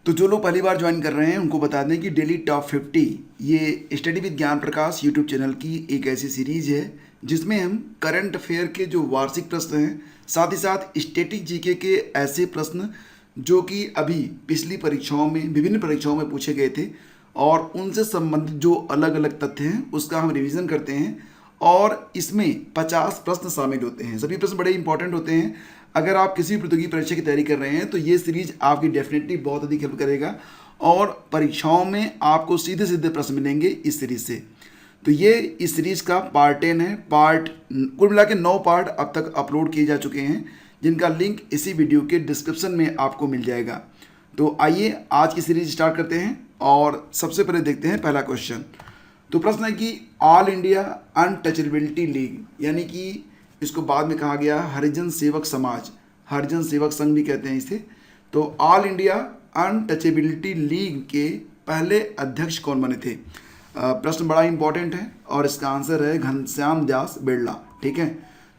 तो जो लोग पहली बार ज्वाइन कर रहे हैं उनको बता दें कि डेली टॉप 50 ये स्टडी विद ज्ञान प्रकाश यूट्यूब चैनल की एक ऐसी सीरीज है जिसमें हम करंट अफेयर के जो वार्षिक प्रश्न हैं, साथ ही साथ स्टैटिक जीके के ऐसे प्रश्न जो कि अभी पिछली परीक्षाओं में, विभिन्न परीक्षाओं में पूछे गए थे और उनसे संबंधित जो अलग अलग तथ्य हैं उसका हम रिवीजन करते हैं। और इसमें 50 प्रश्न शामिल होते हैं। सभी प्रश्न बड़े इंपॉर्टेंट होते हैं। अगर आप किसी भी प्रतियोगी परीक्षा की तैयारी कर रहे हैं तो ये सीरीज आपकी डेफिनेटली बहुत अधिक हेल्प करेगा और परीक्षाओं में आपको सीधे सीधे प्रश्न मिलेंगे इस सीरीज से। तो ये इस सीरीज का पार्ट 10 है। कुल मिला के 9 पार्ट अब तक अपलोड किए जा चुके हैं जिनका लिंक इसी वीडियो के डिस्क्रिप्शन में आपको मिल जाएगा। तो आइए आज की सीरीज स्टार्ट करते हैं और सबसे पहले देखते हैं पहला क्वेश्चन। तो प्रश्न है कि ऑल इंडिया अनटचेबिलिटी लीग, यानी कि इसको बाद में कहा गया हरिजन सेवक समाज, हरिजन सेवक संघ भी कहते हैं इसे। तो ऑल इंडिया अनटचेबिलिटी लीग के पहले अध्यक्ष कौन बने थे? प्रश्न बड़ा इंपॉर्टेंट है और इसका आंसर है घनश्याम दास बिरला। ठीक है,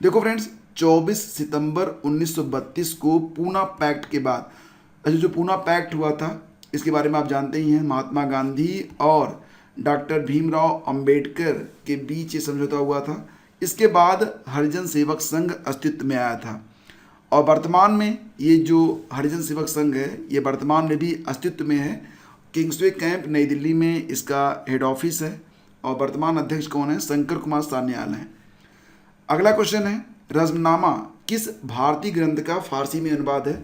देखो फ्रेंड्स, 24 सितंबर 1932 को पूना पैक्ट के बाद, अच्छा जो पूना पैक्ट हुआ था इसके बारे में आप जानते ही हैं, महात्मा गांधी और डॉक्टर भीमराव अंबेडकर के बीच ये समझौता हुआ था। इसके बाद हरिजन सेवक संघ अस्तित्व में आया था और वर्तमान में ये जो हरिजन सेवक संघ है ये वर्तमान में भी अस्तित्व में है। किंग्सवे कैंप नई दिल्ली में इसका हेड ऑफिस है और वर्तमान अध्यक्ष कौन है? शंकर कुमार सान्याल हैं। अगला क्वेश्चन है, रज़्मनामा किस भारतीय ग्रंथ का फारसी में अनुवाद है?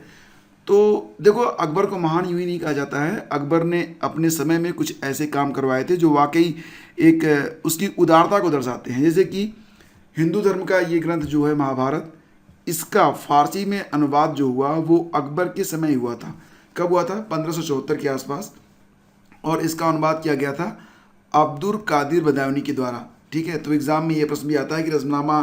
तो देखो, अकबर को महान यूं ही नहीं कहा जाता है। अकबर ने अपने समय में कुछ ऐसे काम करवाए थे जो वाकई एक उसकी उदारता को दर्शाते हैं। जैसे कि हिंदू धर्म का ये ग्रंथ जो है महाभारत, इसका फारसी में अनुवाद जो हुआ वो अकबर के समय हुआ था। कब हुआ था? 1574 के आसपास। और इसका अनुवाद किया गया था अब्दुल कादिर बदायूनी के द्वारा। ठीक है, तो एग्जाम में ये प्रश्न भी आता है कि रज़्मनामा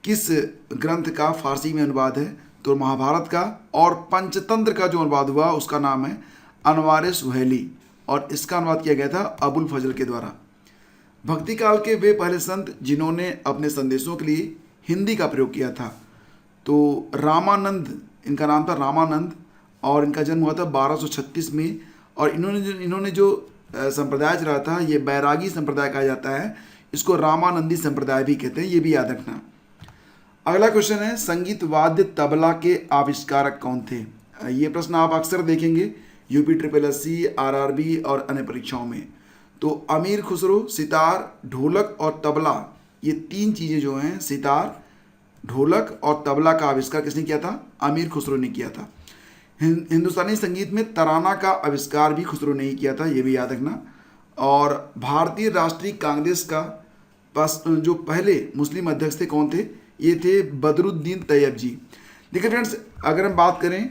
किस ग्रंथ का फारसी में अनुवाद है? तो महाभारत का। और पंचतंत्र का जो अनुवाद हुआ उसका नाम है अनवार सुहेली और इसका अनुवाद किया गया था अबुल फजल के द्वारा। भक्ति काल के वे पहले संत जिन्होंने अपने संदेशों के लिए हिंदी का प्रयोग किया था, तो रामानंद, इनका नाम था रामानंद और इनका जन्म हुआ था 1236 में। और इन्होंने जो संप्रदाय चलाया था ये बैरागी संप्रदाय कहा जाता है, इसको रामानंदी संप्रदाय भी कहते हैं, ये भी याद रखना। अगला क्वेश्चन है, संगीत वाद्य तबला के आविष्कारक कौन थे? ये प्रश्न आप अक्सर देखेंगे यूपी SSC, RRB और अन्य परीक्षाओं में। तो अमीर खुसरो सितार, ढोलक और तबला, ये तीन चीज़ें जो हैं, सितार, ढोलक और तबला का आविष्कार किसने किया था? अमीर खुसरो ने किया था। हिंदुस्तानी संगीत में तराना का आविष्कार भी खुसरो ने ही किया था, ये भी याद रखना। और भारतीय राष्ट्रीय कांग्रेस का जो पहले मुस्लिम अध्यक्ष थे कौन थे? ये थे बदरुद्दीन तैयब जी। देखिए फ्रेंड्स, अगर हम बात करें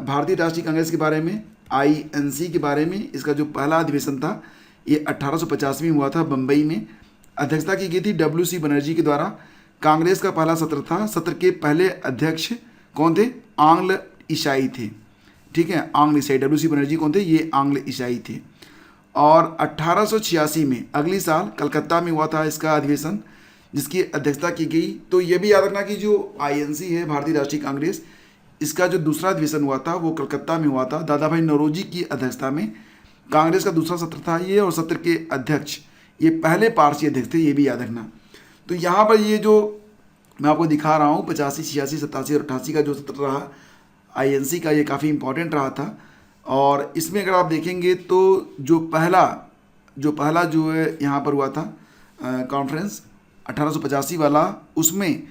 भारतीय राष्ट्रीय कांग्रेस के बारे में, INC के बारे में, इसका जो पहला अधिवेशन था ये 1850 में हुआ था बम्बई में। अध्यक्षता की गई थी WC बनर्जी के द्वारा। कांग्रेस का पहला सत्र था। सत्र के पहले अध्यक्ष कौन थे? आंग्ल ईसाई थे। ठीक है, आंग्ल ईसाई। WC बनर्जी कौन थे? ये आंग्ल ईसाई थे। और 1886 में, अगली साल, कलकत्ता में हुआ था इसका अधिवेशन जिसकी अध्यक्षता की गई। तो ये भी याद रखना कि जो INC है, भारतीय राष्ट्रीय कांग्रेस, इसका जो दूसरा अधिवेशन हुआ था वो कलकत्ता में हुआ था, दादा भाई नौरोजी की अध्यक्षता में। कांग्रेस का दूसरा सत्र था ये और सत्र के अध्यक्ष ये पहले पारसी अध्यक्ष थे, ये भी याद रखना। तो यहाँ पर ये जो मैं आपको दिखा रहा हूँ 85, 86, 87 और 88 का जो सत्र रहा INC का, ये काफ़ी इंपॉर्टेंट रहा था। और इसमें अगर आप देखेंगे तो जो पहला जो है यहाँ पर हुआ था कॉन्फ्रेंस 1885 वाला, उसमें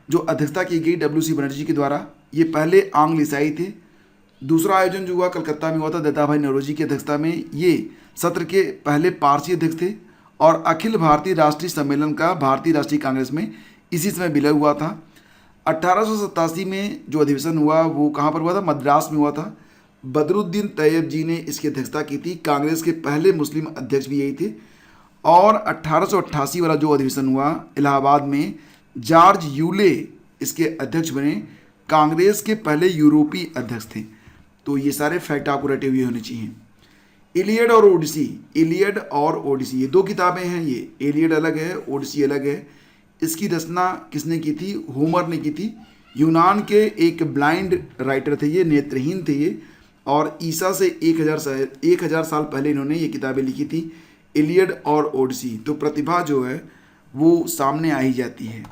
जो अध्यक्षता की गई WC बनर्जी के द्वारा, ये पहले आंग्ल ईसाई थे। दूसरा आयोजन जो हुआ कलकत्ता में हुआ था दादा भाई नौरोजी की अध्यक्षता में, ये सत्र के पहले पारसी अध्यक्ष थे। और अखिल भारतीय राष्ट्रीय सम्मेलन का भारतीय राष्ट्रीय कांग्रेस में इसी समय विलय हुआ था। 1887 में जो अधिवेशन हुआ वो कहाँ पर हुआ था? मद्रास में हुआ था। बदरुद्दीन तैयब जी ने इसकी अध्यक्षता की थी। कांग्रेस के पहले मुस्लिम अध्यक्ष भी यही थे। और 1888 वाला जो अधिवेशन हुआ इलाहाबाद में, जॉर्ज यूले इसके अध्यक्ष बने। कांग्रेस के पहले यूरोपीय अध्यक्ष थे। तो ये सारे फैक्ट आपको रटे हुए होने चाहिए। इलियड और ओडिसी, इलियड और ओडिसी ये दो किताबें हैं। ये इलियड अलग है, ओडिसी अलग है। इसकी रचना किसने की थी? होमर ने की थी। यूनान के एक ब्लाइंड राइटर थे, ये नेत्रहीन थे ये, और ईसा से 1000 साल पहले इन्होंने ये किताबें लिखी थी, इलियड और ओडिसी। तो प्रतिभा जो है वो सामने आ ही जाती है।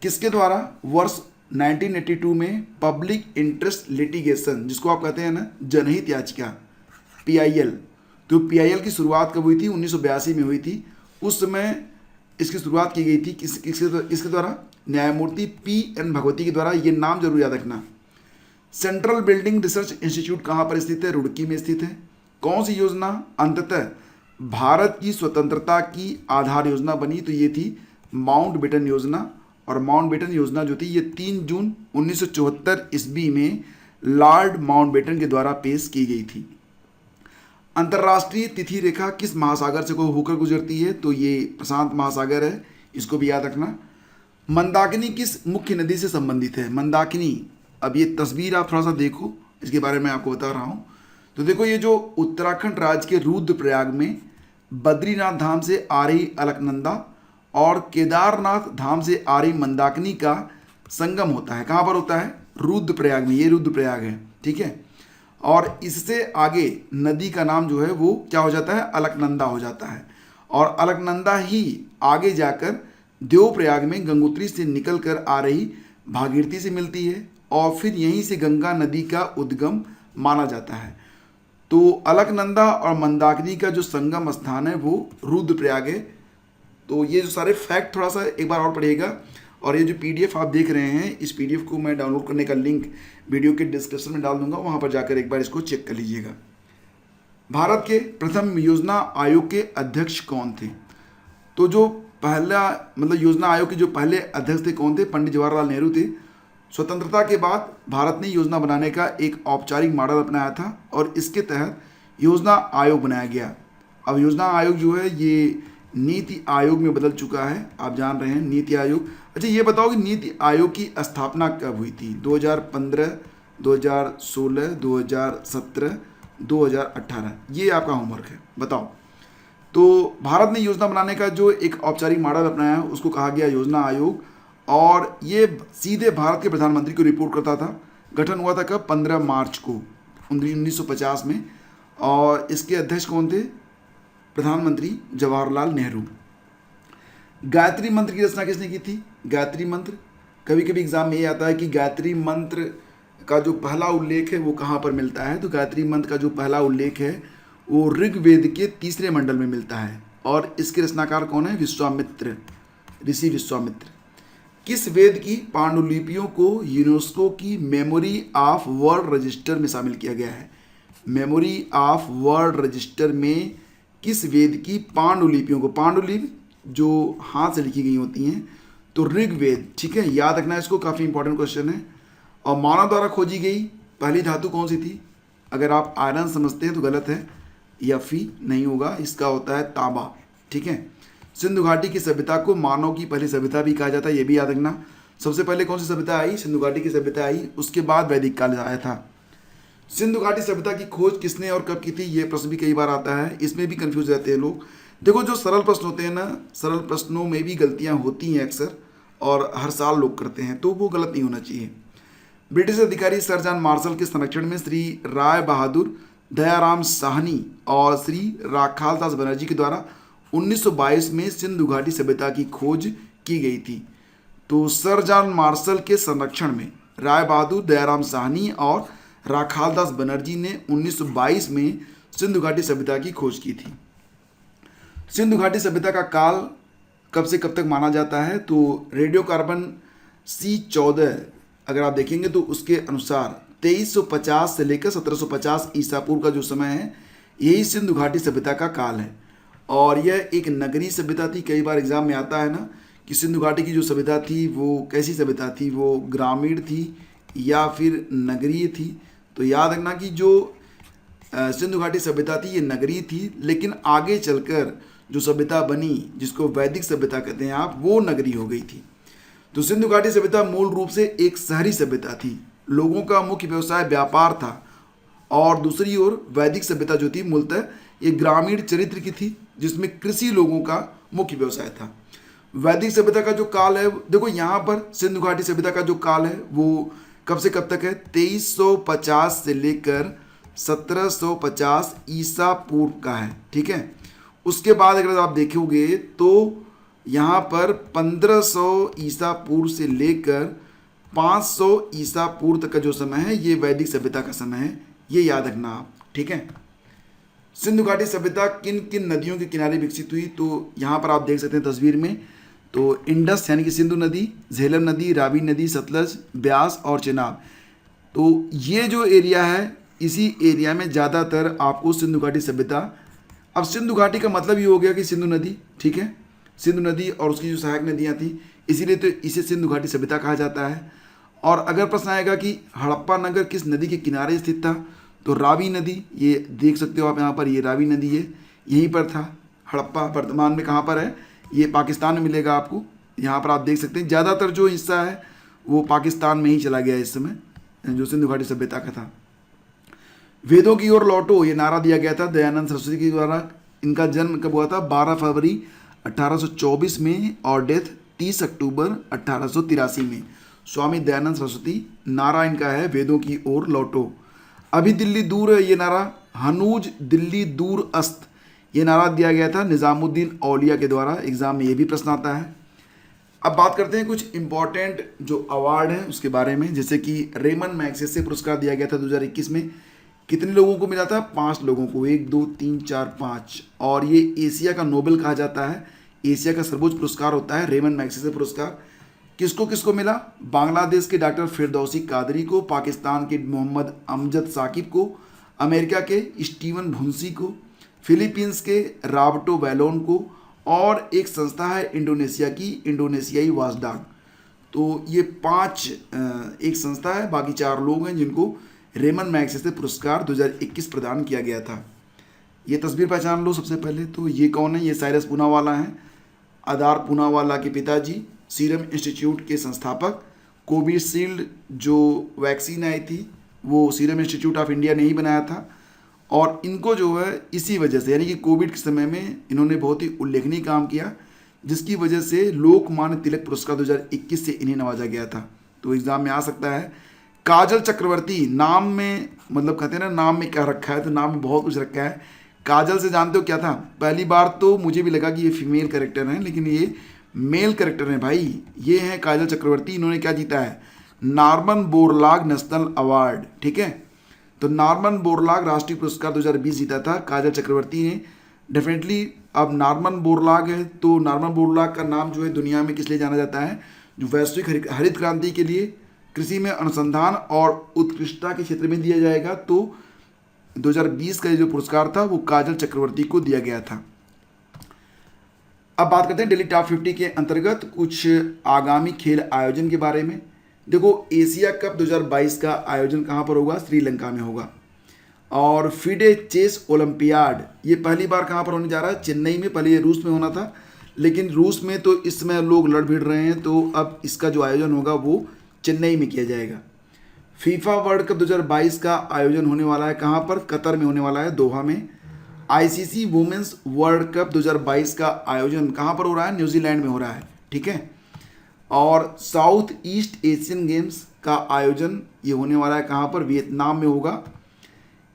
किसके द्वारा? वर्ष 1982 में पब्लिक इंटरेस्ट लिटिगेशन, जिसको आप कहते हैं ना जनहित याचिका, PIL। तो PIL की शुरुआत कब हुई थी? 1982 में हुई थी। उस समय इसकी शुरुआत की गई थी इसके द्वारा? न्यायमूर्ति PN भगवती के द्वारा। ये नाम जरूर याद रखना। सेंट्रल बिल्डिंग रिसर्च इंस्टीट्यूट कहाँ पर स्थित है? रुड़की में स्थित है। कौन सी योजना अंततः भारत की स्वतंत्रता की आधार योजना बनी? तो ये थी माउंटबेटन योजना। और माउंटबेटन योजना जो थी ये 3 जून 1974 ईस्वी में लॉर्ड माउंटबेटन के द्वारा पेश की गई थी। अंतर्राष्ट्रीय तिथि रेखा किस महासागर से होकर गुजरती है? तो ये प्रशांत महासागर है, इसको भी याद रखना। मंदाकिनी किस मुख्य नदी से संबंधित है? मंदाकिनी, अब ये तस्वीर आप थोड़ा सा देखो, इसके बारे में आपको बता रहा हूँ। तो देखो, ये जो उत्तराखंड राज्य के रुद्रप्रयाग में बद्रीनाथ धाम से आ रही अलकनंदा और केदारनाथ धाम से आ रही मंदाकिनी का संगम होता है। कहाँ पर होता है? रुद्रप्रयाग में। ये रुद्रप्रयाग है, ठीक है। और इससे आगे नदी का नाम जो है वो क्या हो जाता है? अलकनंदा हो जाता है। और अलकनंदा ही आगे जाकर देवप्रयाग में गंगोत्री से निकल कर आ रही भागीरथी से मिलती है और फिर यहीं से गंगा नदी का उद्गम माना जाता है। तो अलकनंदा और मंदाकिनी का जो संगम स्थान है वो रुद्रप्रयाग है। तो ये जो सारे फैक्ट थोड़ा सा एक बार और पढ़िएगा। और ये जो PDF आप देख रहे हैं, इस PDF को मैं डाउनलोड करने का लिंक वीडियो के डिस्क्रिप्शन में डाल दूंगा, वहाँ पर जाकर एक बार इसको चेक कर लीजिएगा। भारत के प्रथम योजना आयोग के अध्यक्ष कौन थे? तो जो पहला योजना आयोग के जो पहले अध्यक्ष थे कौन थे? पंडित जवाहरलाल नेहरू थे। स्वतंत्रता के बाद भारत ने योजना बनाने का एक औपचारिक मॉडल अपनाया था और इसके तहत योजना आयोग बनाया गया। अब योजना आयोग जो है ये नीति आयोग में बदल चुका है, आप जान रहे हैं, नीति आयोग। अच्छा, ये बताओ कि नीति आयोग की स्थापना कब हुई थी? 2015, 2016, 2017, 2018। ये आपका होमवर्क है, बताओ। तो भारत ने योजना बनाने का जो एक औपचारिक मॉडल अपनाया है उसको कहा गया योजना आयोग, और ये सीधे भारत के प्रधानमंत्री को रिपोर्ट करता था। गठन हुआ था कब? 15 मार्च को 1950 में। और इसके अध्यक्ष कौन थे? प्रधानमंत्री जवाहरलाल नेहरू। गायत्री मंत्र की रचना किसने की थी? गायत्री मंत्र, कभी कभी एग्जाम में ये आता है कि गायत्री मंत्र का जो पहला उल्लेख है वो कहाँ पर मिलता है? तो गायत्री मंत्र का जो पहला उल्लेख है वो ऋग्वेद के 3रे मंडल में मिलता है। और इसके रचनाकार कौन है? विश्वामित्र, ऋषि विश्वामित्र। किस वेद की पांडुलिपियों को यूनेस्को की मेमोरी ऑफ वर्ल्ड रजिस्टर में शामिल किया गया है? मेमोरी ऑफ वर्ल्ड रजिस्टर में किस वेद की पांडुलिपियों को, पांडुलिपि जो हाथ से लिखी गई होती हैं, तो ऋग्वेद, ठीक है, याद रखना इसको, काफ़ी इंपॉर्टेंट क्वेश्चन है। और मानव द्वारा खोजी गई पहली धातु कौन सी थी? अगर आप आयरन समझते हैं तो गलत है, Fe नहीं होगा, इसका होता है तांबा, ठीक है। सिंधु घाटी की सभ्यता को मानव की पहली सभ्यता भी कहा जाता है, ये भी याद रखना। सबसे पहले कौन सी सभ्यता आई? सिंधु घाटी की सभ्यता आई, उसके बाद वैदिक काल आया था। सिंधु घाटी सभ्यता की खोज किसने और कब की थी? ये प्रश्न भी कई बार आता है, इसमें भी कंफ्यूज रहते हैं लोग। देखो, जो सरल प्रश्न होते हैं ना, सरल प्रश्नों में भी गलतियां होती हैं अक्सर, और हर साल लोग करते हैं, तो वो गलत नहीं होना चाहिए। ब्रिटिश अधिकारी सर जॉन मार्शल के संरक्षण में श्री राय बहादुर दयाराम साहनी और श्री राखाल दास बनर्जी के द्वारा 1922 में सिंधु घाटी सभ्यता की खोज की गई थी। तो सर जॉन मार्शल के संरक्षण में राय बहादुर दयाराम साहनी और राखाल दास बनर्जी ने 1922 में सिंधु घाटी सभ्यता की खोज की थी। सिंधु घाटी सभ्यता का काल कब से कब तक माना जाता है? तो रेडियो कार्बन C14 अगर आप देखेंगे तो उसके अनुसार 2350 से लेकर 1750 ईसा पूर्व का जो समय है, यही सिंधु घाटी सभ्यता का काल है। और यह एक नगरीय सभ्यता थी। कई बार एग्जाम में आता है ना कि सिंधु घाटी की जो सभ्यता थी वो कैसी सभ्यता थी, वो ग्रामीण थी या फिर नगरीय थी? तो याद रखना कि जो सिंधु घाटी सभ्यता थी ये नगरीय थी, लेकिन आगे चलकर जो सभ्यता बनी जिसको वैदिक सभ्यता कहते हैं आप, वो नगरीय हो गई थी। तो सिंधु घाटी सभ्यता मूल रूप से एक शहरी सभ्यता थी, लोगों का मुख्य व्यवसाय व्यापार था। और दूसरी ओर वैदिक सभ्यता जो थी मूलतः ये ग्रामीण चरित्र की थी, जिसमें कृषि लोगों का मुख्य व्यवसाय था। वैदिक सभ्यता का जो काल है, देखो यहाँ पर सिंधु घाटी सभ्यता का जो काल है वो कब से कब तक है? 2350 से लेकर 1750 ईसा पूर्व का है, ठीक है। उसके बाद अगर आप देखोगे तो यहाँ पर 1500 ईसा पूर्व से लेकर 500 ईसा पूर्व तक का जो समय है ये वैदिक सभ्यता का समय है, ये याद रखना आप, ठीक है। सिंधु घाटी सभ्यता किन किन नदियों के किनारे विकसित हुई? तो यहाँ पर आप देख सकते हैं तस्वीर में, तो इंडस यानी कि सिंधु नदी, झेलम नदी, रावी नदी, सतलज, ब्यास और चेनाब। तो ये जो एरिया है, इसी एरिया में ज़्यादातर आपको सिंधु घाटी सभ्यता। अब सिंधु घाटी का मतलब ये हो गया कि सिंधु नदी, ठीक है, सिंधु नदी और उसकी जो सहायक नदियाँ थी, इसीलिए तो इसे सिंधु घाटी सभ्यता कहा जाता है। और अगर प्रश्न आएगा कि हड़प्पा नगर किस नदी के किनारे स्थित था, तो रावी नदी, ये देख सकते हो आप यहाँ पर, ये रावी नदी है, यहीं पर था हड़प्पा। वर्तमान में कहाँ पर है? ये पाकिस्तान में मिलेगा आपको, यहाँ पर आप देख सकते हैं। ज़्यादातर जो हिस्सा है वो पाकिस्तान में ही चला गया इस समय, जो सिंधु घाटी सभ्यता का था। वेदों की ओर लौटो, ये नारा दिया गया था दयानंद सरस्वती के द्वारा। इनका जन्म कब हुआ था? 12 फरवरी 1824 में और डेथ 30 अक्टूबर 1883 में। स्वामी दयानंद सरस्वती। नारा इनका है वेदों की ओर लौटो। अभी दिल्ली दूर है, ये नारा। हनूज दिल्ली दूर अस्त, ये नारा दिया गया था निज़ामुद्दीन औलिया के द्वारा। एग्जाम में ये भी प्रश्न आता है। अब बात करते हैं कुछ इंपॉर्टेंट जो अवार्ड हैं उसके बारे में, जैसे कि रेमन मैग्सेसे पुरस्कार दिया गया था 2021 में। कितने लोगों को मिला था? 5 लोगों को, 1 2 3 4 5। और ये एशिया का नोबेल कहा जाता है, एशिया का सर्वोच्च पुरस्कार होता है रेमन मैग्सेसे पुरस्कार। किसको किसको मिला? बांग्लादेश के डॉक्टर फिरदौसी कादरी को, पाकिस्तान के मोहम्मद अमजद साकिब को, अमेरिका के स्टीवन भुंसी को, फिलीपींस के राबर्टो बैलोन को, और एक संस्था है इंडोनेशिया की, इंडोनेशियाई वाचडॉग। तो ये 5 एक संस्था है, बाकी 4 लोग हैं जिनको रेमन मैग्सेसे पुरस्कार 2021 प्रदान किया गया था। ये तस्वीर पहचान लो सबसे पहले। तो ये कौन है? ये साइरस पूनावाला हैं, आधार पूनावाला के पिताजी, सीरम इंस्टीट्यूट के संस्थापक। कोविशील्ड जो वैक्सीन आई थी वो सीरम इंस्टीट्यूट ऑफ इंडिया ने ही बनाया था। और इनको जो है इसी वजह से, यानी कि कोविड के समय में इन्होंने बहुत ही उल्लेखनीय काम किया, जिसकी वजह से लोकमान्य तिलक पुरस्कार 2021 से इन्हें नवाजा गया था। तो एग्जाम में आ सकता है। काजल चक्रवर्ती, नाम में मतलब कहते हैं ना, नाम में क्या रखा है, तो नाम में बहुत कुछ रखा है। काजल से जानते हो क्या था? पहली बार तो मुझे भी लगा कि ये फीमेल कैरेक्टर हैं, लेकिन ये मेल कैरेक्टर हैं भाई। ये हैं काजल चक्रवर्ती। इन्होंने क्या जीता है? नॉर्मन बोरलाग नेशनल अवार्ड, ठीक है। तो नॉर्मन बोरलाग राष्ट्रीय पुरस्कार 2020 जीता था काजल चक्रवर्ती ने। डेफिनेटली अब नॉर्मन बोरलाग है, तो नॉर्मन बोरलाग का नाम जो है दुनिया में किस लिए जाना जाता है? जो वैश्विक हरित क्रांति के लिए कृषि में अनुसंधान और उत्कृष्टता के क्षेत्र में दिया जाएगा। तो 2020 का जो पुरस्कार था वो काजल चक्रवर्ती को दिया गया था। अब बात करते हैं डेली टॉप 50 के अंतर्गत कुछ आगामी खेल आयोजन के बारे में। देखो, एशिया कप 2022 का आयोजन कहाँ पर होगा? श्रीलंका में होगा। और फिडे चेस ओलंपियाड ये पहली बार कहाँ पर होने जा रहा है? चेन्नई में। पहले ये रूस में होना था, लेकिन रूस में तो इस समय लोग लड़ भिड़ रहे हैं, तो अब इसका जो आयोजन होगा वो चेन्नई में किया जाएगा। फीफा वर्ल्ड कप 2022 का आयोजन होने वाला है कहाँ पर? कतर में होने वाला है, दोहा में। आईसीसी वुमेन्स वर्ल्ड कप 2022 का आयोजन कहाँ पर हो रहा है? न्यूजीलैंड में हो रहा है, ठीक है। और साउथ ईस्ट एशियन गेम्स का आयोजन ये होने वाला है कहाँ पर? वियतनाम में होगा।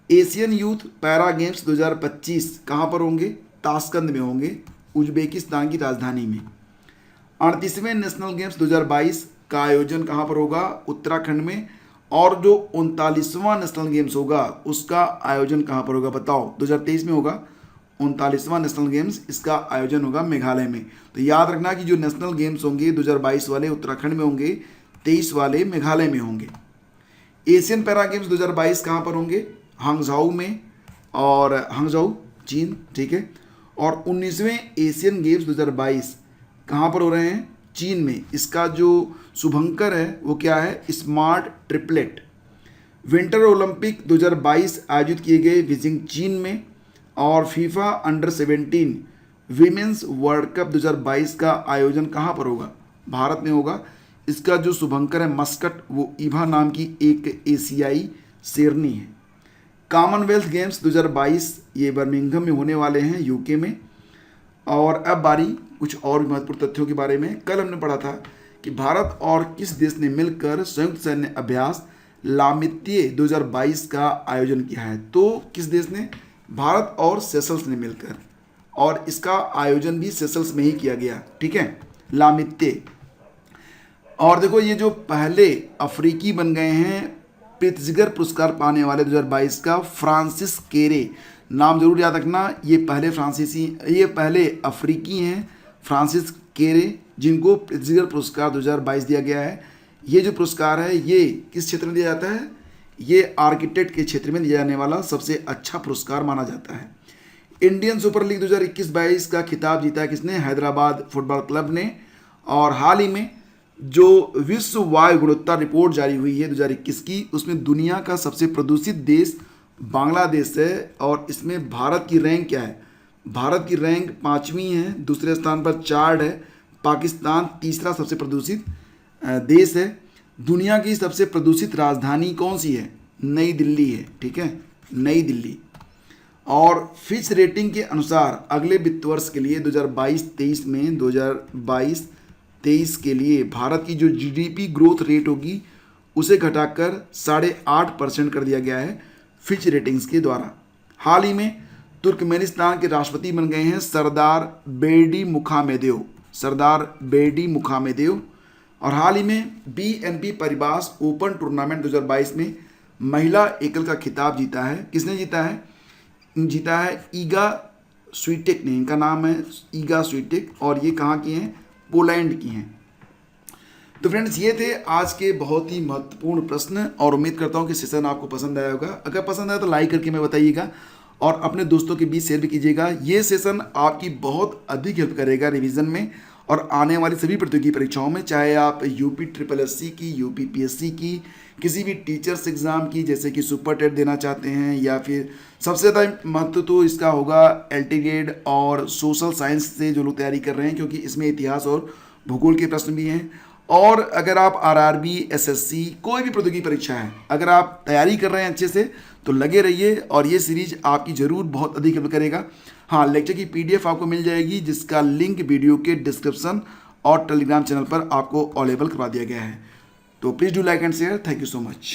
एशियन यूथ पैरा गेम्स 2025 कहाँ पर होंगे? ताशकंद में होंगे, उज्बेकिस्तान की राजधानी में। 38वें नेशनल गेम्स 2022 का आयोजन कहाँ पर होगा? उत्तराखंड में। और जो 39वां नेशनल गेम्स होगा उसका आयोजन कहाँ पर होगा? बताओ। 2023 में होगा 39वां नेशनल गेम्स, इसका आयोजन होगा मेघालय में। तो याद रखना कि जो नेशनल गेम्स होंगे 2022 वाले उत्तराखंड में होंगे, 23 वाले मेघालय में होंगे। एशियन पैरा गेम्स 2022 कहाँ पर होंगे? हांगझाऊ में, और हांगझाऊ चीन, ठीक है। और 19वें एशियन गेम्स 2022 कहाँ पर हो रहे हैं? चीन में। इसका जो शुभंकर है वो क्या है? Smart triplet. विंटर ओलंपिक 2022 आयोजित किए गए बीजिंग चीन में। और FIFA under 17 women's world cup 2022 का आयोजन कहाँ पर होगा? भारत में होगा। इसका जो शुभंकर है मस्कट, वो ईभा नाम की एक एशियाई शेरनी है। कॉमनवेल्थ गेम्स 2022 ये बर्मिंघम में होने वाले हैं, यूके में। और अब बारी कुछ और महत्वपूर्ण तथ्यों के बारे में। कल हमने पढ़ा था कि भारत और किस देश ने मिलकर संयुक्त सैन्य अभ्यास लामित्ये 2022 का आयोजन किया है। तो किस देश ने? भारत और सेशल्स ने मिलकर, और इसका आयोजन भी सेशल्स में ही किया गया, ठीक है, लामित्ये। और देखो ये जो पहले अफ्रीकी बन गए हैं प्रित्जगर पुरस्कार पाने वाले 2022 का, फ्रांसिस केरे, नाम जरूर याद रखना। ये पहले अफ्रीकी हैं फ्रांसिस केरे, जिनको प्रित्जगर पुरस्कार 2022 दिया गया है। ये जो पुरस्कार है ये किस क्षेत्र में दिया जाता है? ये आर्किटेक्ट के क्षेत्र में दिया जाने वाला सबसे अच्छा पुरस्कार माना जाता है। इंडियन सुपर लीग 2021-22 का खिताब जीता किसने? हैदराबाद फुटबॉल क्लब ने। और हाल ही में जो विश्व वायु गुणवत्ता रिपोर्ट जारी हुई है 2021 की, उसमें दुनिया का सबसे प्रदूषित देश बांग्लादेश है। और इसमें भारत की रैंक क्या है? भारत की रैंक 5वीं है, दूसरे स्थान पर चार्ड है। पाकिस्तान तीसरा सबसे प्रदूषित देश है। दुनिया की सबसे प्रदूषित राजधानी कौन सी है? नई दिल्ली है, ठीक है, नई दिल्ली। और फिच रेटिंग के अनुसार अगले वित्त वर्ष के लिए 2022-23 में 2022-23 के लिए भारत की जो जीडीपी ग्रोथ रेट होगी उसे घटाकर 8.5% कर दिया गया है फिच रेटिंग्स के द्वारा। हाल ही में तुर्कमेनिस्तान के राष्ट्रपति बन गए हैं सरदार बेरडी मुखामेदेव। और हाल ही में बीएनपी परिबास ओपन टूर्नामेंट 2022 में महिला एकल का खिताब जीता है। किसने जीता है? जीता है ईगा स्वीटेक ने, इनका नाम है ईगा स्वीटेक, और ये कहाँ की हैं? पोलैंड की हैं। तो फ्रेंड्स ये थे आज के बहुत ही महत्वपूर्ण प्रश्न, और उम्मीद करता हूँ कि सेशन आपको पसंद आया होगा। अगर पसंद आया तो लाइक करके मैं बताइएगा, और अपने दोस्तों के बीच शेयर भी कीजिएगा। ये सेशन आपकी बहुत अधिक हेल्प करेगा रिवीजन में और आने वाली सभी प्रतियोगी परीक्षाओं में, चाहे आप यूपी SSSC की, यूपी PSC की, किसी भी टीचर्स एग्ज़ाम की जैसे कि सुपर टेट देना चाहते हैं, या फिर सबसे ज़्यादा महत्व तो इसका होगा एल्टीग्रेड और सोशल साइंस से जो लोग तैयारी कर रहे हैं, क्योंकि इसमें इतिहास और भूगोल के प्रश्न भी हैं। और अगर आप RRB, SSC, कोई भी प्रतियोगी परीक्षा है, अगर आप तैयारी कर रहे हैं अच्छे से तो लगे रहिए, और ये सीरीज आपकी ज़रूर बहुत अधिक हेल्प करेगा। हाँ, लेक्चर की PDF आपको मिल जाएगी, जिसका लिंक वीडियो के डिस्क्रिप्शन और टेलीग्राम चैनल पर आपको अवेलेबल करवा दिया गया है। तो please do like and share. Thank you so much.